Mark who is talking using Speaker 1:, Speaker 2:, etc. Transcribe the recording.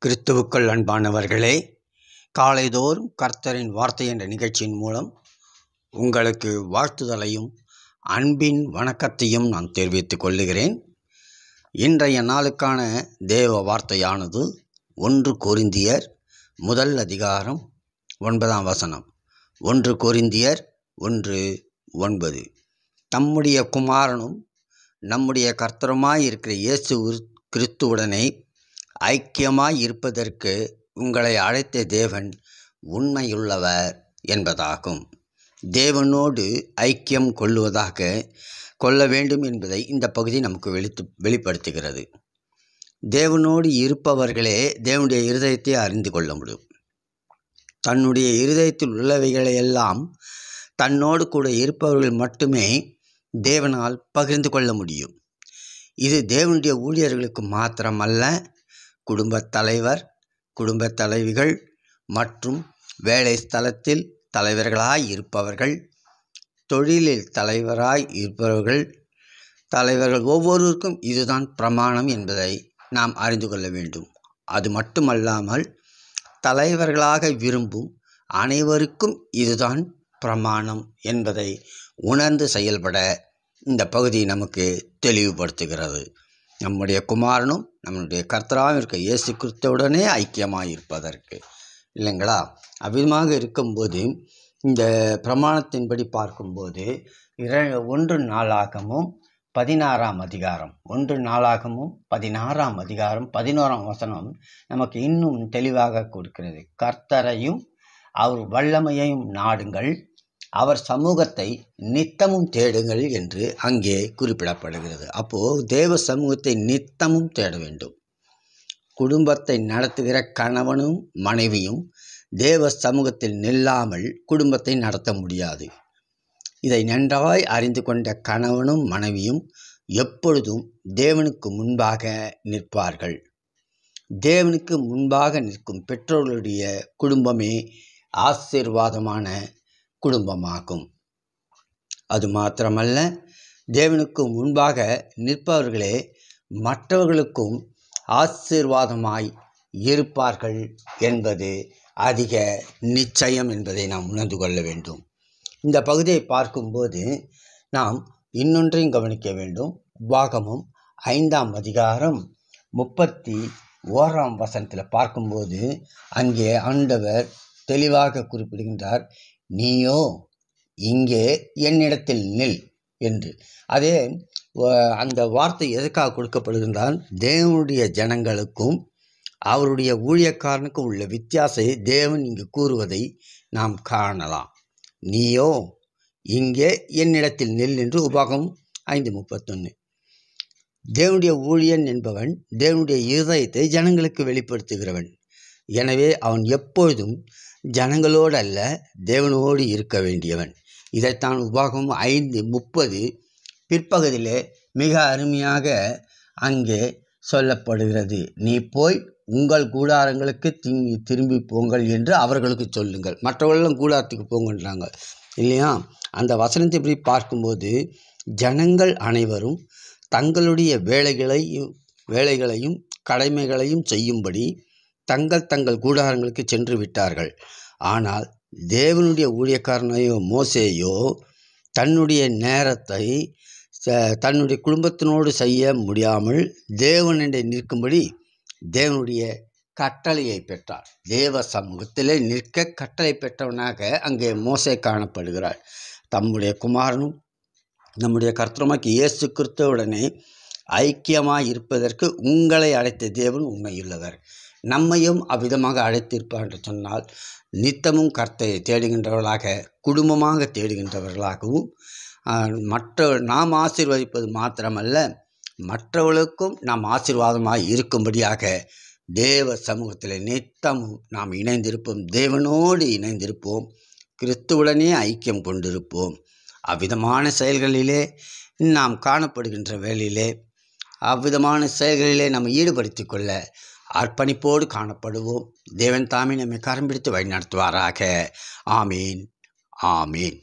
Speaker 1: கிறிஸ்துவுக்குள் அன்பானவர்களே, காலைதோறும் கர்த்தரின் வார்த்தை என்ற நிகழ்ச்சியின் மூலம் உங்களுக்கு வாழ்த்துதலையும் அன்பின் வணக்கத்தையும் நான் தெரிவித்துக் கொள்ளுகிறேன். இன்றைய நாளுக்கான தேவ வார்த்தையானது 1 கொரிந்தியர் 1 அதிகாரம் 9ஆம் வசனம். 1 கொரிந்தியர் 1:9. தம்முடைய குமாரனும் நம்முடைய கர்த்தருமாய் இருக்கிற இயேசு கிறிஸ்துவுடனே ஐக்கியமாய் இருப்பதற்கு உங்களை அழைத்த தேவன் உண்மையுள்ளவர் என்பதாகும். தேவனோடு ஐக்கியம் கொள்ள வேண்டும் என்பதை இந்த பகுதி நமக்கு வெளிப்படுத்துகிறது. தேவனோடு இருப்பவர்களே தேவனுடைய இருதயத்தை அறிந்து கொள்ள முடியும். தன்னுடைய இருதயத்தில் உள்ளவைகளையெல்லாம் தன்னோடு கூட இருப்பவர்கள் மட்டுமே தேவனால் பகிர்ந்து கொள்ள முடியும். இது தேவனுடைய ஊழியர்களுக்கு மாத்திரமல்ல, குடும்பத் தலைவர், குடும்பத் தலைவிகள் மற்றும் வேலை ஸ்தலத்தில் தலைவர்களாய் இருப்பவர்கள், தொழிலில் தலைவராய் தலைவர்கள் ஒவ்வொருவருக்கும் இதுதான் பிரமாணம் என்பதை நாம் அறிந்து கொள்ள வேண்டும். அது மட்டுமல்லாமல் தலைவர்களாக விரும்பும் அனைவருக்கும் இதுதான் பிரமாணம் என்பதை உணர்ந்து செயல்பட இந்த பகுதி நமக்கு தெளிவுபடுத்துகிறது. நம்முடைய குமாரனும் நம்முடைய கர்த்தராகவும் இருக்க இயேசு கிறிஸ்துவுடனே ஐக்கியமாக இருப்பதற்கு இல்லைங்களா? அவ்விதமாக இருக்கும்போது இந்த பிரமாணத்தின்படி பார்க்கும்போது 1 நாளாகமும் 16ஆம் அதிகாரம் 1 நாளாகமும் 16ஆம் அதிகாரம் 11ஆம் வசனம் நமக்கு இன்னும் தெளிவாக கொடுக்கிறது. கர்த்தரையும் அவர் வல்லமையையும் நாடுங்கள், அவர் சமூகத்தை நித்தமும் தேடுங்கள் என்று அங்கே குறிப்பிடப்படுகிறது. அப்போது தேவ சமூகத்தை நித்தமும் தேட வேண்டும். குடும்பத்தை நடத்துகிற கணவனும் மனைவியும் தேவ சமூகத்தில் நில்லாமல் குடும்பத்தை நடத்த முடியாது. இதை நன்றாய் அறிந்து கொண்ட கணவனும் மனைவியும் எப்பொழுதும் தேவனுக்கு முன்பாக நிற்பார்கள். தேவனுக்கு முன்பாக நிற்கும் பெற்றோர்களுடைய குடும்பமே ஆசீர்வாதமான குடும்பமாகும். அது மாத்திரமல்ல, தேவனுக்கு முன்பாக நிற்பவர்களே மற்றவர்களுக்கும் ஆசீர்வாதமாய் இருப்பார்கள் என்பது அதிக நிச்சயம் என்பதை நாம் உணர்ந்து கொள்ள வேண்டும். இந்த பகுதியை பார்க்கும்போது நாம் இன்னொன்றையும் கவனிக்க வேண்டும். உபாகமம் 5ஆம் அதிகாரம் 31ஆம் வசனத்தில் பார்க்கும்போது அங்கே ஆண்டவர் தெளிவாக குறிப்பிடுகின்றார், நீயோ இங்கே என்னிடத்தில் நில் என்று. அதே அந்த வார்த்தை எதற்காக கொடுக்கப்படுகின்றால், தேவனுடைய ஜனங்களுக்கும் அவருடைய ஊழியக்காரனுக்கும் உள்ள வித்தியாசத்தை தேவன் இங்கு கூறுவதை நாம் காணலாம். நீயோ இங்கே என்னிடத்தில் நில் என்று உபாகமம் 5:31. தேவனுடைய ஊழியன் என்பவன் தேவனுடைய இருதயத்தை ஜனங்களுக்கு வெளிப்படுத்துகிறவன். எனவே அவன் எப்பொழுதும் ஜனங்களோடு அல்ல, தேவனோடு இருக்க வேண்டியவன். இதைத்தான் உபாகமம் 5:30 பிற்பகுதியிலே மிக அருமையாக அங்கே சொல்லப்படுகிறது. நீ போய் உங்கள் கூடாரங்களுக்கு திரும்பி போங்கள் என்று அவர்களுக்கு சொல்லுங்கள். மற்றவர்களும் கூடாரத்துக்கு போங்கன்றாங்க இல்லையா? அந்த வசனத்தை இப்படி பார்க்கும்போது ஜனங்கள் அனைவரும் தங்களுடைய வேலைகளையும் கடமைகளையும் செய்யும்படி தங்கள் கூடாரங்களுக்கு சென்று விட்டார்கள். ஆனால் தேவனுடைய ஊழியக்காரனையோ மோசேயோ தன்னுடைய நேரத்தை தன்னுடைய குடும்பத்தினோடு செய்ய முடியாமல் தேவனிடம் நிற்கும்படி தேவனுடைய கட்டளையை பெற்றார். தேவ சமூகத்திலே நிற்க கட்டளை பெற்றவனாக அங்கே மோசே காணப்படுகிறார். தம்முடைய குமாரனும் நம்முடைய கர்த்தருமாகிய இயேசு கிறிஸ்துவுடனே ஐக்கியமாய் இருப்பதற்கு உங்களை அழைத்த தேவன் உண்மையுள்ளவர். நம்மையும் அவ்விதமாக அழைத்திருப்பார் என்று சொன்னால், நித்தமும் கர்த்தரை தேடுகின்றவர்களாக, குடும்பமாக தேடுகின்றவர்களாகவும், நாம் ஆசீர்வதிப்பது மாத்திரமல்ல, மற்றவர்களுக்கும் நாம் ஆசீர்வாதமாக இருக்கும்படியாக தேவ சமூகத்தில் நித்தமும் நாம் இணைந்திருப்போம். தேவனோடு இணைந்திருப்போம். கிறிஸ்துவுடனே ஐக்கியம் கொண்டிருப்போம். அவ்விதமான செயல்களிலே நாம் காணப்படுகின்ற வேளையிலே அவ்விதமான செயல்களிலே நாம் ஈடுபடுத்திக் கொள்ள அர்ப்பணிப்போடு காணப்படுவோம். தேவன் தாமே நம்மை கரம் பிடித்து வழி நடத்துவாராக. ஆமீன், ஆமீன்.